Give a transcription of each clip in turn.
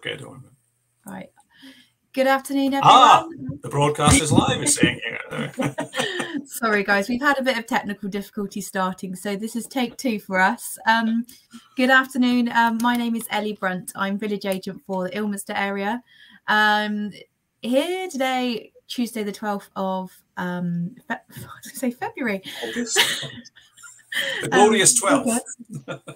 Good. Right. Good afternoon, everyone. The broadcast is live, it's saying here. Sorry, guys, we've had a bit of technical difficulty starting, so this is take 2 for us. Good afternoon. My name is Ellie Brunt. I'm village agent for the Ilminster area. Here today, Tuesday, the 12th of February. August. The glorious 12th.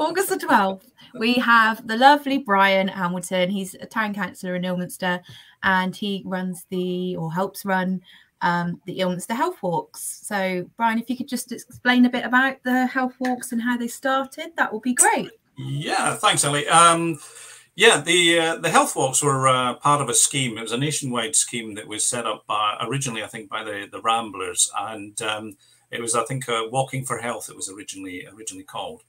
August the 12th. We have the lovely Brian Hamilton. He's a town councillor in Ilminster, and he runs or helps run the Ilminster Health Walks. So, Brian, if you could just explain a bit about the health walks and how they started, that would be great. Yeah, thanks, Ellie. Yeah, the health walks were part of a scheme. It was a nationwide scheme that was set up originally, I think, by the Ramblers, and it was, I think, Walking for Health. It was originally called,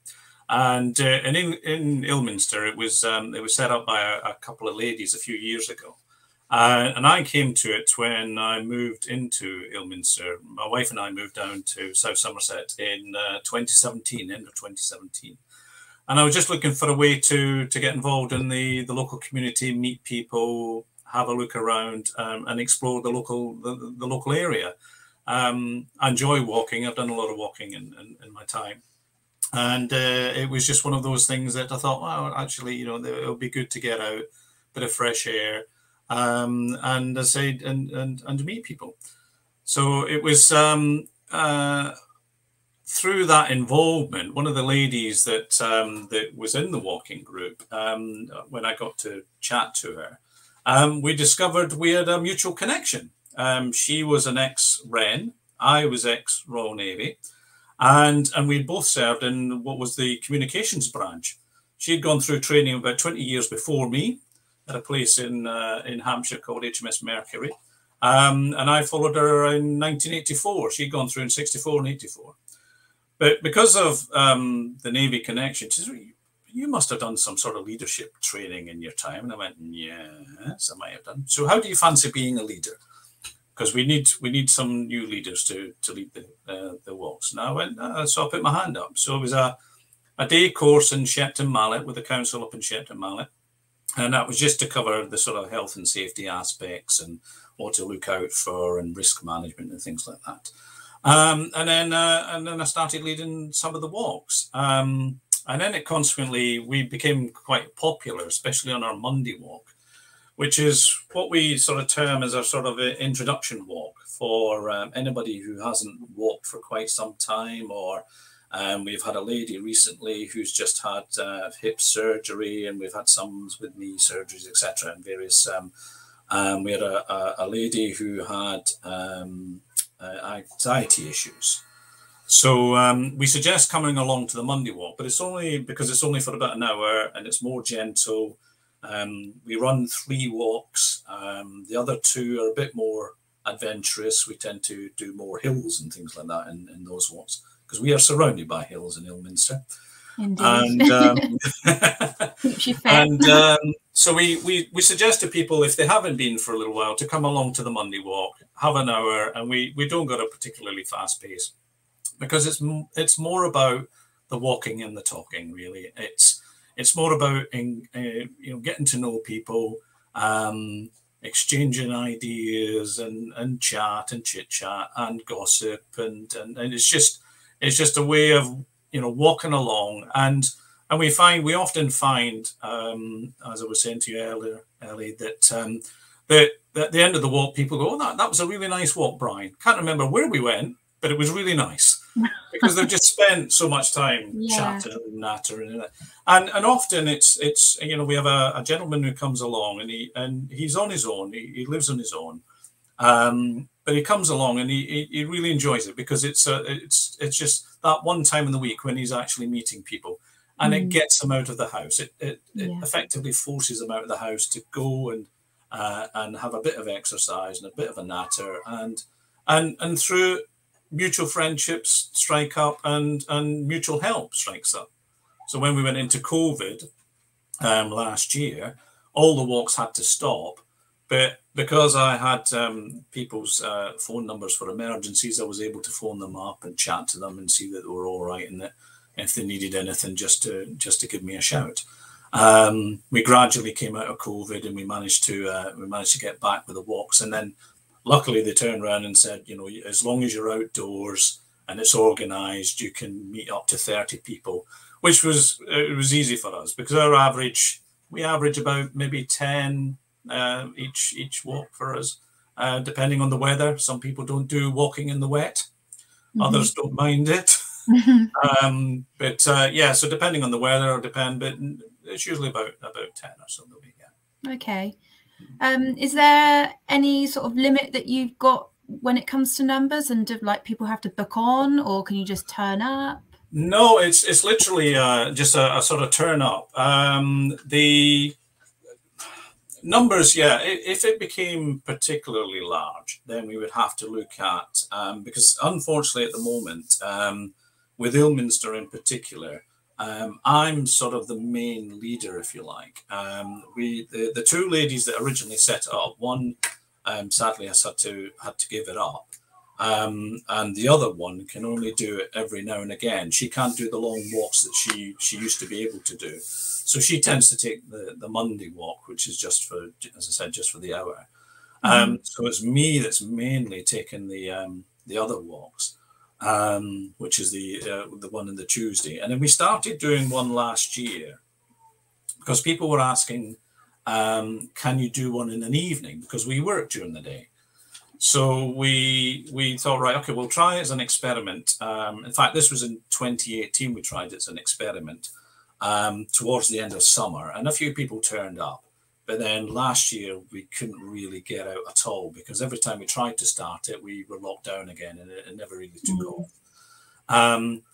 and in Ilminster, it was set up by a couple of ladies a few years ago, and I came to it when I moved into Ilminster. My wife and I moved down to South Somerset in 2017, end of 2017. And I was just looking for a way to get involved in the local community, meet people, have a look around, and explore the local area. I enjoy walking. I've done a lot of walking in my time, and it was just one of those things that I thought, well, actually, you know, it would be good to get out, bit of fresh air, and as I say, and to meet people. So it was. Through that involvement, one of the ladies that was in the walking group, when I got to chat to her, we discovered we had a mutual connection. She was an ex-Wren, I was ex-Royal Navy, and we both served in what was the communications branch. She had gone through training about 20 years before me at a place in Hampshire called HMS Mercury, and I followed her in 1984. She'd gone through in 64 and 84. But because of the Navy connection, she said, you must have done some sort of leadership training in your time. And I went, yes, I might have done. So how do you fancy being a leader? Because we need some new leaders to lead the walks. And I went, so I put my hand up. So it was a day course in Shepton Mallet with the council up in Shepton Mallet. And that was just to cover the sort of health and safety aspects and what to look out for and risk management and things like that. And then I started leading some of the walks. And then consequently, we became quite popular, especially on our Monday walk, which is what we sort of term as our sort of introduction walk for anybody who hasn't walked for quite some time. Or we've had a lady recently who's just had hip surgery, and we've had some with knee surgeries, etc. And various. We had a lady who had anxiety issues. So we suggest coming along to the Monday walk, but it's only because it's only for about an hour and it's more gentle. We run 3 walks. The other 2 are a bit more adventurous. We tend to do more hills and things like that in those walks because we are surrounded by hills in Ilminster. Indeed. And so we suggest to people, if they haven't been for a little while, to come along to the Monday walk, have an hour, and we don't got a particularly fast pace because it's more about the walking and the talking. Really, it's more about getting to know people, exchanging ideas and chat and chit chat and gossip and it's just a way of walking along, and we often find, as I was saying to you earlier, Ellie, that at the end of the walk, people go, "Oh, that was a really nice walk, Brian. Can't remember where we went, but it was really nice," because they've just spent so much time chatting and nattering, and often it's we have a gentleman who comes along and he's on his own. He lives on his own. But he comes along and he really enjoys it because it's just that one time in the week when he's actually meeting people, and it gets him out of the house. It effectively forces him out of the house to go and have a bit of exercise and a bit of a natter, and through mutual friendships strike up and mutual help strikes up. So when we went into COVID last year, all the walks had to stop. But because I had people's phone numbers for emergencies, I was able to phone them up and chat to them and see that they were all right, and that if they needed anything, just to give me a shout. We gradually came out of COVID, and we managed to get back with the walks. And then, luckily, they turned around and said, you know, as long as you're outdoors and it's organised, you can meet up to 30 people, which was easy for us because we average about maybe 10 each walk for us, depending on the weather. Some people don't do walking in the wet, others don't mind it. But yeah, so depending on the weather, but it's usually about 10 or so that we get. Okay. Is there any sort of limit that you've got when it comes to numbers, and do like people have to book on, or can you just turn up? No, it's literally just a sort of turn up. The numbers, yeah, if it became particularly large, then we would have to look at, because unfortunately at the moment, with Ilminster in particular, I'm sort of the main leader, if you like. The two ladies that originally set it up, one sadly has had to give it up, and the other one can only do it every now and again. She can't do the long walks that she used to be able to do, so she tends to take the Monday walk, which is just for, as I said, just for the hour. So it's me that's mainly taking the other walks, which is the one on the Tuesday. And then we started doing one last year because people were asking, can you do one in an evening? Because we work during the day. So we thought, right, okay, we'll try it as an experiment. In fact, this was in 2018. We tried it as an experiment towards the end of summer, and a few people turned up. But then last year we couldn't really get out at all because every time we tried to start it, we were locked down again, and it never really took off.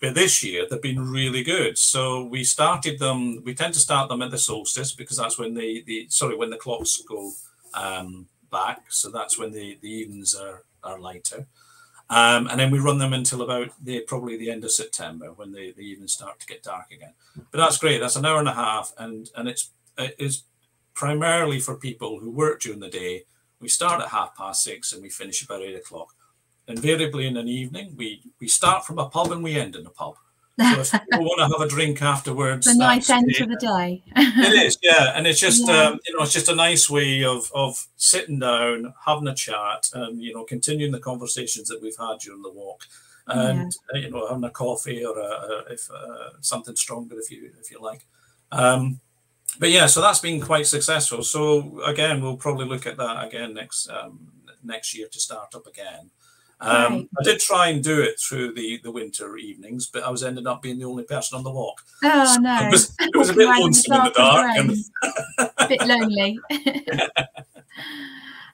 But this year they've been really good. So we started them. We tend to start them at the solstice because that's when when the clocks go back. So that's when the evenings are lighter. And then we run them until about probably the end of September when the evenings start to get dark again. But that's great. That's an hour and a half, and it's primarily for people who work during the day. We start at 6:30 and we finish about 8 o'clock. Invariably in an evening, we start from a pub and we end in a pub. So if people want to have a drink afterwards, it's a nice end to the day. It is, yeah, and it's just it's just a nice way of sitting down, having a chat, and continuing the conversations that we've had during the walk, and having a coffee or if something stronger if you like. But yeah, so that's been quite successful. So again, we'll probably look at that again next year to start up again. I did try and do it through the winter evenings, but I was ended up being the only person on the walk. Oh, so no. It was a bit lonesome in the dark. A bit lonely.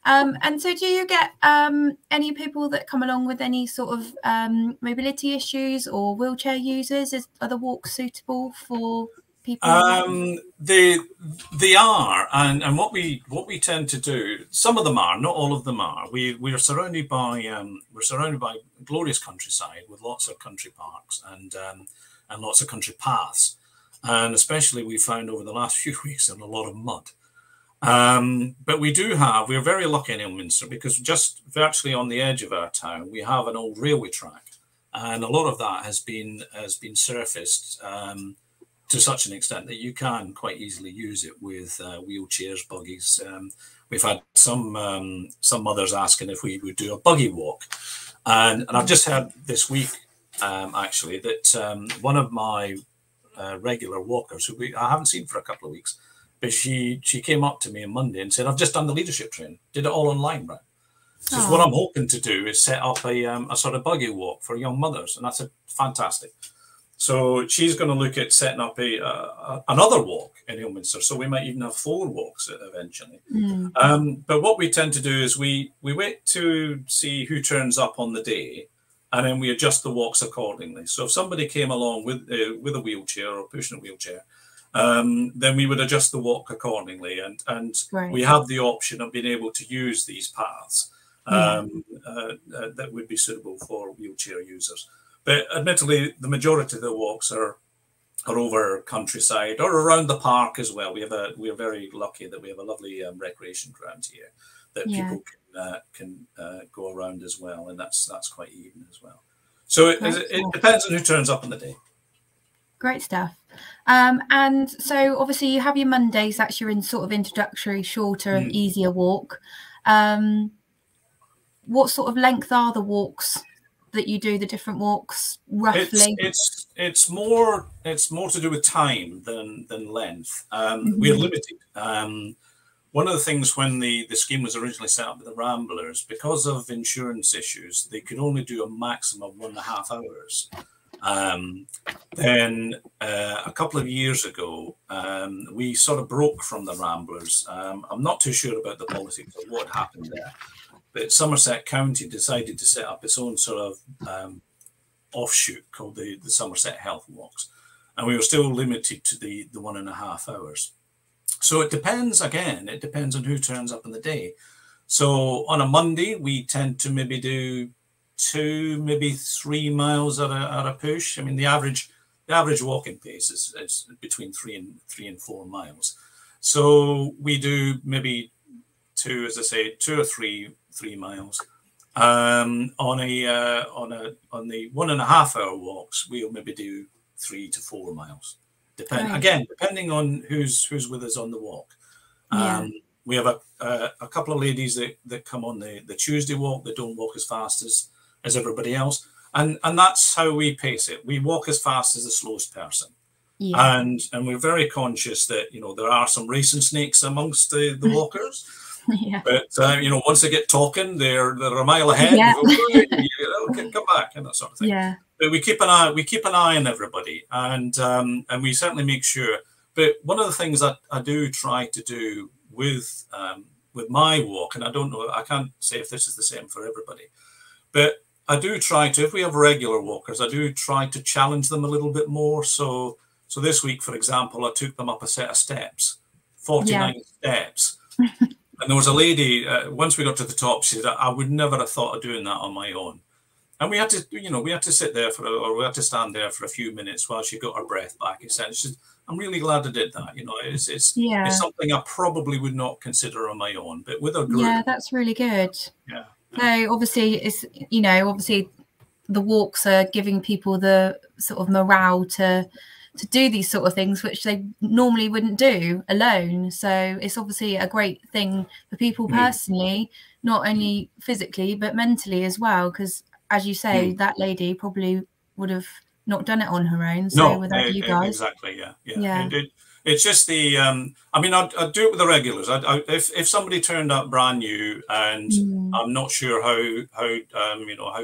And so do you get any people that come along with any sort of mobility issues or wheelchair users? Are the walks suitable for people? They are, and what we tend to do, some of them are, not all of them are. We're surrounded by glorious countryside with lots of country parks and lots of country paths, and especially we found over the last few weeks in a lot of mud. But we're very lucky in Ilminster because just virtually on the edge of our town we have an old railway track, and a lot of that has been surfaced to such an extent that you can quite easily use it with wheelchairs, buggies. We've had some mothers asking if we would do a buggy walk, and I've just heard this week actually that one of my regular walkers who I haven't seen for a couple of weeks, but she came up to me on Monday and said, "I've just done the leadership training, did it all online, right?" So what I'm hoping to do is set up a sort of buggy walk for young mothers, and that's fantastic. So she's going to look at setting up another walk in Ilminster. So we might even have 4 walks eventually. But what we tend to do is we wait to see who turns up on the day, and then we adjust the walks accordingly. So if somebody came along with a wheelchair or pushing a wheelchair, then we would adjust the walk accordingly. And we have the option of being able to use these paths that would be suitable for wheelchair users. But admittedly, the majority of the walks are over countryside or around the park as well. We are very lucky that we have a lovely recreation ground here that people can go around as well, and that's quite even as well. So it depends on who turns up on the day. Great stuff. And so obviously you have your Mondays, that's your sort of introductory, shorter, easier walk. What sort of length are the walks that you do, the different walks, roughly? It's more to do with time than length. We're limited. One of the things when the scheme was originally set up with the Ramblers, because of insurance issues, they could only do a maximum of 1.5 hours. Then a couple of years ago, we sort of broke from the Ramblers. I'm not too sure about the politics of what happened there, but Somerset County decided to set up its own sort of offshoot called the Somerset Health Walks, and we were still limited to the 1.5 hours. So it depends, again, it depends on who turns up in the day. So on a Monday, we tend to maybe do 2, maybe 3 miles at a push. I mean, the average walking pace is between 3 and 4 miles. So we do maybe 2, as I say, 2 or 3 miles. On the 1.5 hour walks, we'll maybe do 3 to 4 miles. Depending on who's with us on the walk. We have a couple of ladies that come on the Tuesday walk that don't walk as fast as everybody else, and that's how we pace it. We walk as fast as the slowest person, and we're very conscious that there are some racing snakes amongst the walkers. But once they get talking, they're a mile ahead. Come back and that sort of thing. But we keep an eye on everybody, and we certainly make sure. But one of the things that I do try to do with my walk, and I don't know, I can't say if this is the same for everybody, but I do try to, if we have regular walkers, I do try to challenge them a little bit more. So this week, for example, I took them up a set of steps, 49 steps. And there was a lady, once we got to the top, she said, I would never have thought of doing that on my own. And we had to sit there we had to stand there for a few minutes while she got her breath back. She said, I'm really glad I did that. It's something I probably would not consider on my own, but with a group. Yeah, that's really good. Yeah. So obviously it's, obviously the walks are giving people the sort of morale to do these sort of things, which they normally wouldn't do alone. So it's obviously a great thing for people personally, not only physically, but mentally as well. Because as you say, that lady probably would have not done it on her own. So without you guys. Exactly. Yeah. It's just the, I mean, I'd do it with the regulars. If somebody turned up brand new and I'm not sure how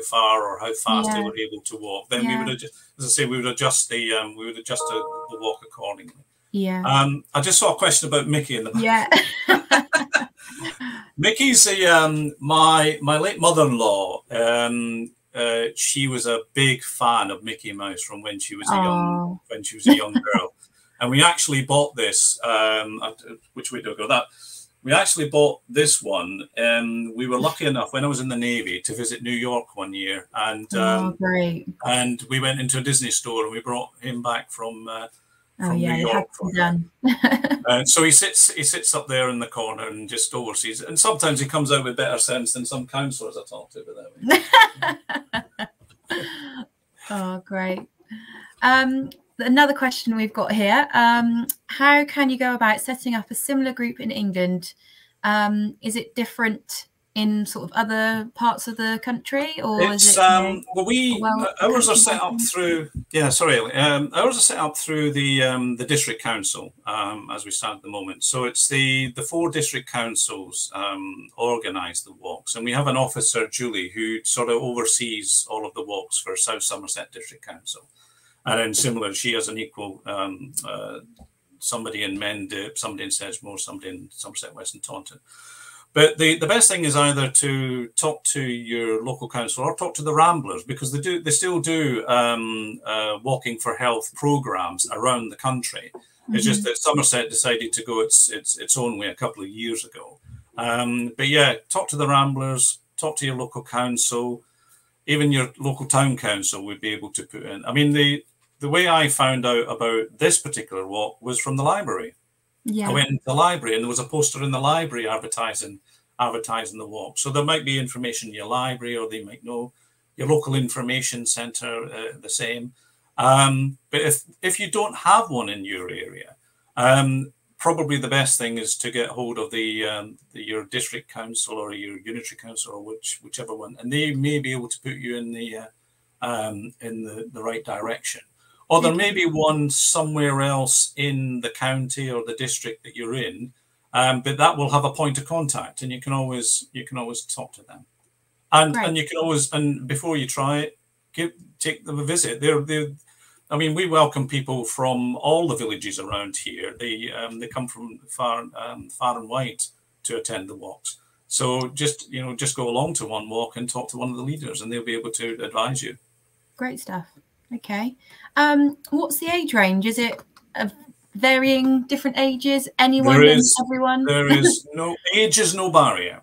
far or how fast they were able to walk, then we would adjust, as I say, we would adjust the walk accordingly. Yeah. I just saw a question about Mickey in the back. Yeah. Mickey's my late mother-in-law. She was a big fan of Mickey Mouse from when she was a young girl. And we actually bought this. Which way do I go? We actually bought this one. We were lucky enough when I was in the Navy to visit New York one year, and great. And we went into a Disney store and we brought him back from New York. And so he sits up there in the corner and just oversees it. And sometimes he comes out with better sense than some counsellors I talk to. But oh, great. Another question we've got here. How can you go about setting up a similar group in England? Is it different in sort of other parts of the country, or is it? Ours are set up through. Ours are set up through the district council as we stand at the moment. So it's the 4 district councils organise the walks, and we have an officer, Julie, who sort of oversees all of the walks for South Somerset District Council. And then similar, she has an equal, somebody in Mendip, somebody in Sedgemoor, somebody in Somerset West and Taunton. But the best thing is either to talk to your local council or talk to the Ramblers, because they still do walking for health programs around the country. It's just that Somerset decided to go its own way a couple of years ago. But yeah, talk to the Ramblers, talk to your local council. Even your local town council would be able to put in. I mean, the way I found out about this particular walk was from the library. Yeah. I went into the library and there was a poster in the library advertising the walk. So there might be information in your library, or they might know your local information centre the same. But if you don't have one in your area, probably the best thing is to get hold of your district council or your unitary council, or whichever one, and they may be able to put you in the right direction. Or there may be one somewhere else in the county or the district that you're in, but that will have a point of contact, and you can always talk to them, and you can always, and before you try it, take them a visit. I mean, we welcome people from all the villages around here. They come from far and wide to attend the walks. So just go along to one walk and talk to one of the leaders, and they'll be able to advise you. Great stuff. Okay. What's the age range? Is it varying different ages? Anyone and everyone? There is no age is no barrier.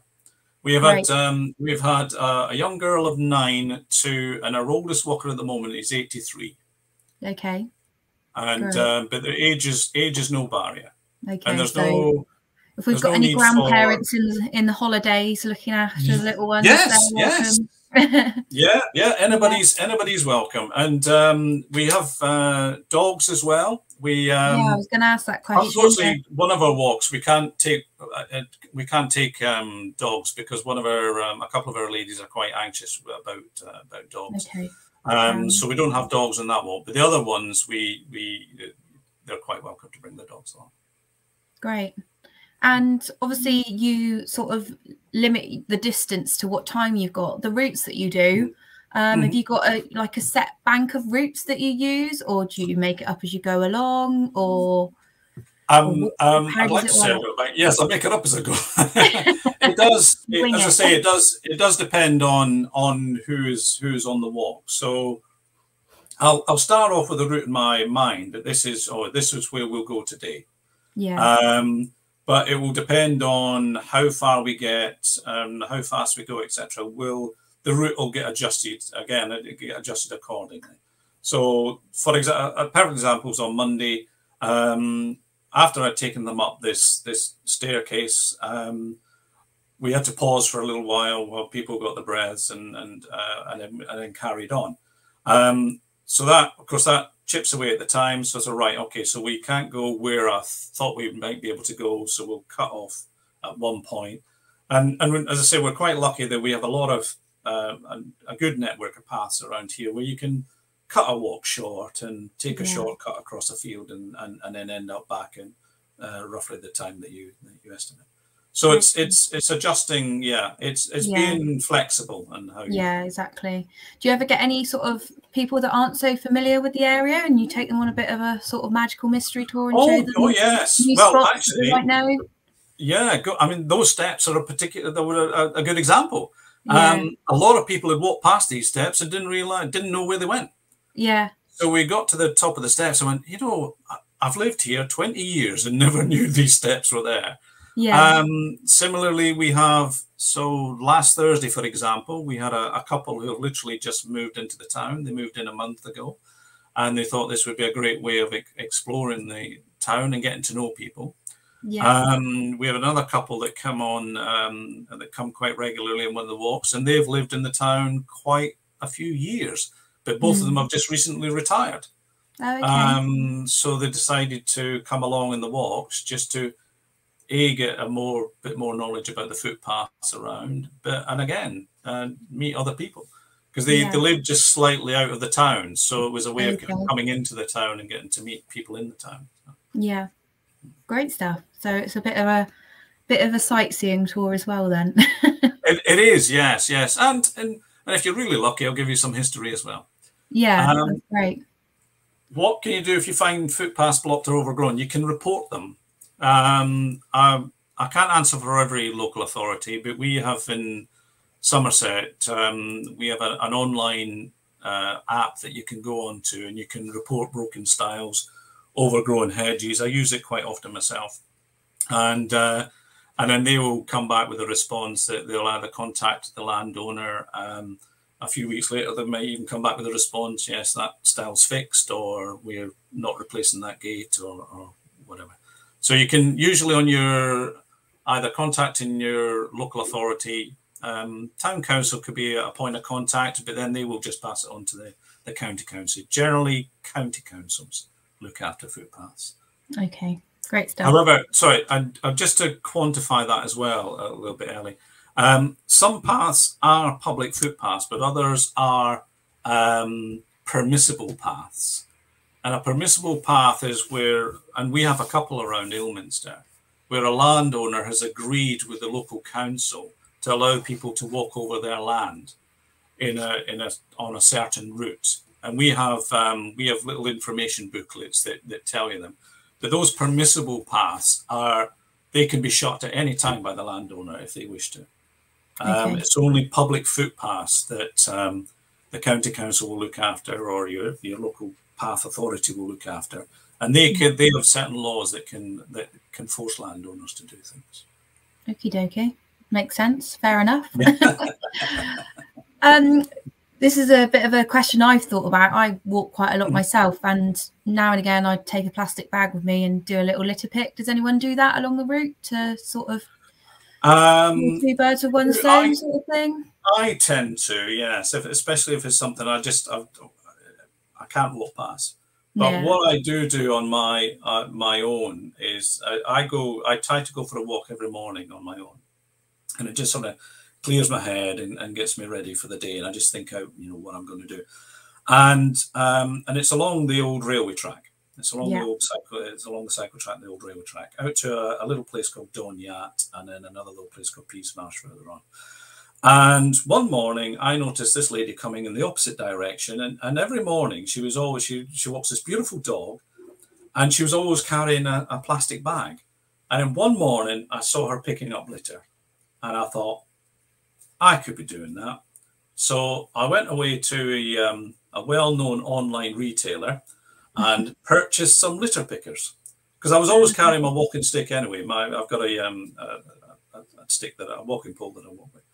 We have we've had a young girl of 9 and our oldest walker at the moment is 83. Okay. And but the age is no barrier. Okay. And there's if we've got any grandparents in the holidays looking after the little ones, yes. yeah. Anybody's welcome. And we have dogs as well. I was going to ask that question. Unfortunately, one of our walks we can't take dogs because a couple of our ladies are quite anxious about dogs. Okay. So we don't have dogs in that walk, but the other ones they're quite welcome to bring the dogs along. Great. And obviously you sort of limit the distance to what time you've got. The routes that you do, have you got a set bank of routes that you use, or do you make it up as you go along, or I'd like to say yes, I make it up as I go. It does, as I say, it does depend on who's on the walk. So I'll start off with a route in my mind that this is where we'll go today. Yeah. But it will depend on how far we get, how fast we go, etc. The route will get adjusted again, it get adjusted accordingly. So, for example, a perfect example is on Monday. After I'd taken them up this staircase, we had to pause for a little while people got the breaths and then carried on. So that, of course, that chips away at the time. So it's right. Okay, so we can't go where I thought we might be able to go. So we'll cut off at one point. And as I say, we're quite lucky that we have a lot of a good network of paths around here where you can cut a walk short and take a shortcut across a field and then end up back in roughly the time that you estimate. So it's adjusting. Yeah, it's being flexible and how. Yeah, exactly. Do you ever get any sort of people that aren't so familiar with the area and you take them on a bit of a sort of magical mystery tour and show them? Oh yes. Well, actually, right now. Yeah, I mean those steps are a good example. Yeah. A lot of people had walked past these steps and didn't know where they went. Yeah. So we got to the top of the steps and went, I've lived here 20 years and never knew these steps were there. Yeah. Similarly, we have, last Thursday, for example, we had a couple who literally just moved into the town. They moved in a month ago and they thought this would be a great way of exploring the town and getting to know people. Yeah. We have another couple that come on, that come quite regularly on one of the walks, and they've lived in the town quite a few years, but both of them have just recently retired. Okay. So they decided to come along in the walks just to get a bit more knowledge about the footpaths around, and again meet other people because they live just slightly out of the town, so it was a way of coming into the town and getting to meet people in the town. Yeah, great stuff. So it's a bit of a sightseeing tour as well, then. It is, yes, and if you're really lucky, I'll give you some history as well. Yeah, that's great. What can you do if you find footpaths blocked or overgrown? You can report them. I can't answer for every local authority, but we have in Somerset, we have an online app that you can go onto and you can report broken stiles, overgrown hedges. I use it quite often myself. And then they will come back with a response that they'll either contact the landowner. A few weeks later, they may even come back with a response, yes, that stile's fixed, or we're not replacing that gate, or whatever. So you can usually on your either contacting your local authority Town council could be a point of contact, but then they will just pass it on to the county council. Generally, county councils look after footpaths. Okay, great stuff. However, sorry, just to quantify that as well a little bit, Ellie. Some paths are public footpaths, but others are permissible paths. And a permissible path is where, and we have a couple around Ilminster, where a landowner has agreed with the local council to allow people to walk over their land on a certain route. And we have little information booklets that tell you them. But those permissible paths they can be shut at any time by the landowner if they wish to. Okay. It's only public footpaths that the county council will look after, or your local path authority will look after, and they have certain laws that can force landowners to do things. Okie dokie, makes sense. Fair enough. This is a bit of a question I've thought about. I walk quite a lot myself, and now and again I take a plastic bag with me and do a little litter pick. Does anyone do that along the route to sort of two birds with one stone sort of thing? I tend to, yes, especially if it's something I can't walk past. But what I do on my own is I try to go for a walk every morning on my own, and it just sort of clears my head and gets me ready for the day, and I just think out what I'm going to do, and it's along the old railway track. It's along the cycle track, the old railway track, out to a little place called Donyat, and then another little place called Peacemarsh further on. And one morning I noticed this lady coming in the opposite direction, and every morning she walks this beautiful dog, and she was always carrying a plastic bag. And then one morning I saw her picking up litter, and I thought, I could be doing that. So I went away to a well-known online retailer and purchased some litter pickers, because I was always carrying my walking stick anyway. I've got a stick, a walking pole that I walk with,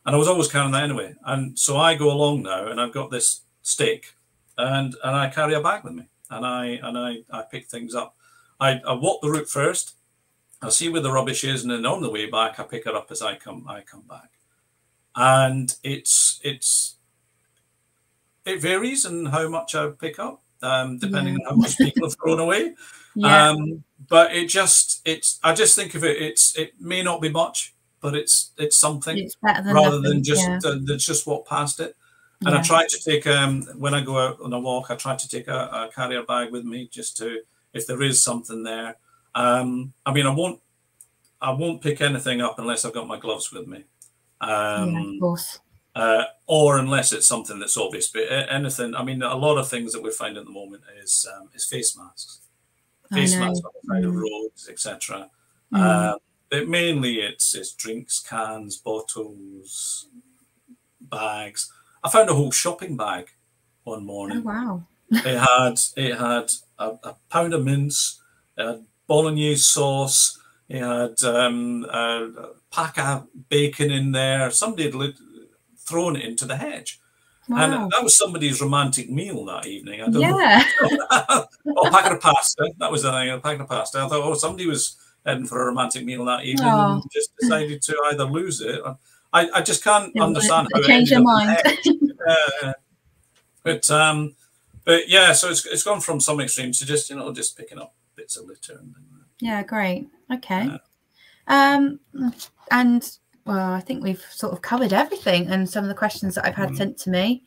and I was always carrying that anyway. And so I go along now, and I've got this stick, and I carry a bag with me, and I pick things up. I walk the route first. I see where the rubbish is, and then on the way back, I pick it up as I come back. And it varies in how much I pick up, depending on how much people have thrown away. But I just think of it. It may not be much, but it's something. It's better than rather nothing. Than just walk past it. And I try to take when I go out on a walk, I try to take a carrier bag with me, just to, if there is something there. I mean, I won't pick anything up unless I've got my gloves with me. Of course. Or unless it's something that's obvious. But anything, I mean, a lot of things that we find at the moment is face masks. Face masks on the side of roads, etc. But mainly it's drinks, cans, bottles, bags. I found a whole shopping bag one morning. Oh wow! It had a pound of mince, it had bolognese sauce, it had a pack of bacon in there. Somebody had thrown it into the hedge. Wow. And that was somebody's romantic meal that evening. I don't know. Or a packet of pasta. That was the thing, a packet of pasta. I thought, somebody was heading for a romantic meal that evening and just decided to either lose it. I just can't understand how it change your mind. But yeah, so it's gone from some extremes to just picking up bits of litter. Yeah, great. Okay. And well, I think we've sort of covered everything and some of the questions that I've had sent to me.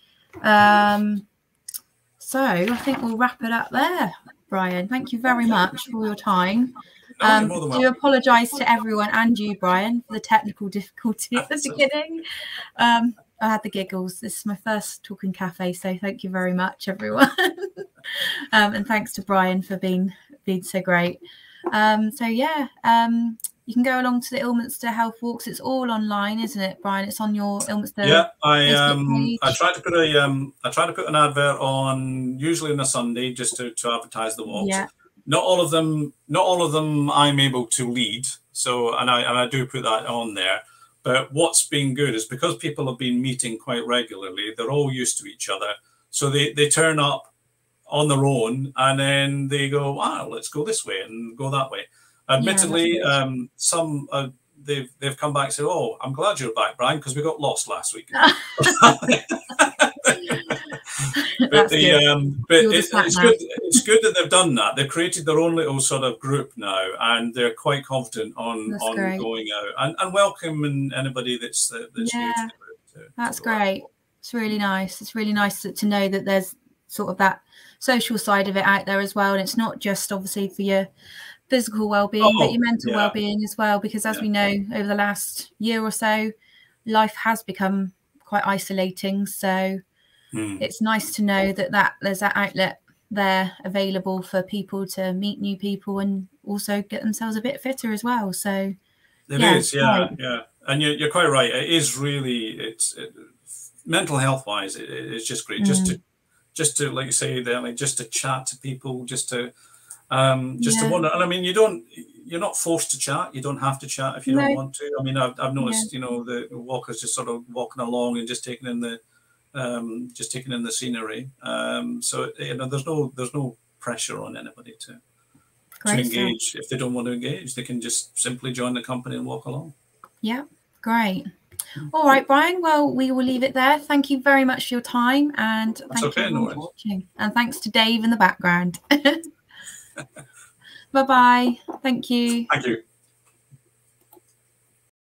So I think we'll wrap it up there, Brian. Thank you very much for your time. Do apologise to everyone and you, Brian, for the technical difficulty at the beginning. I had the giggles. This is my first Talking Cafe, so thank you very much, everyone. And thanks to Brian for being so great. You can go along to the Ilminster Health Walks. It's all online, isn't it, Brian? It's on your Ilminster. Yeah, I try to put an advert on usually on a Sunday just to advertise the walks. Yeah. Not all of them I'm able to lead. So and I do put that on there. But what's been good is because people have been meeting quite regularly, they're all used to each other. So they turn up on their own and then they go, wow, let's go this way and go that way. Admittedly, they've come back and said, "Oh, I'm glad you're back, Brian, because we got lost last week." But it's good that they've done that. They've created their own little sort of group now, and they're quite confident on going out and welcoming anybody that's new to the group. That's great. It's really nice. It's really nice to know that there's sort of that social side of it out there as well, and it's not just obviously for your physical well-being, but your mental well-being as well. Because as we know, over the last year or so, life has become quite isolating. So it's nice to know that there's that outlet there available for people to meet new people and also get themselves a bit fitter as well. So it is, and you're quite right. It is really mental health wise, it's just great just to like you say there, like just to chat to people, just to wonder. And I mean, you're not forced to chat. You don't have to chat if you don't want to. I mean, I've noticed, the walkers just sort of walking along and just taking in the scenery. So there's no pressure on anybody to engage. If they don't want to engage, they can just simply join the company and walk along. Yeah, great. All right, Brian. Well, we will leave it there. Thank you very much for your time, and thank you for watching. And thanks to Dave in the background. Bye-bye. Thank you. Thank you.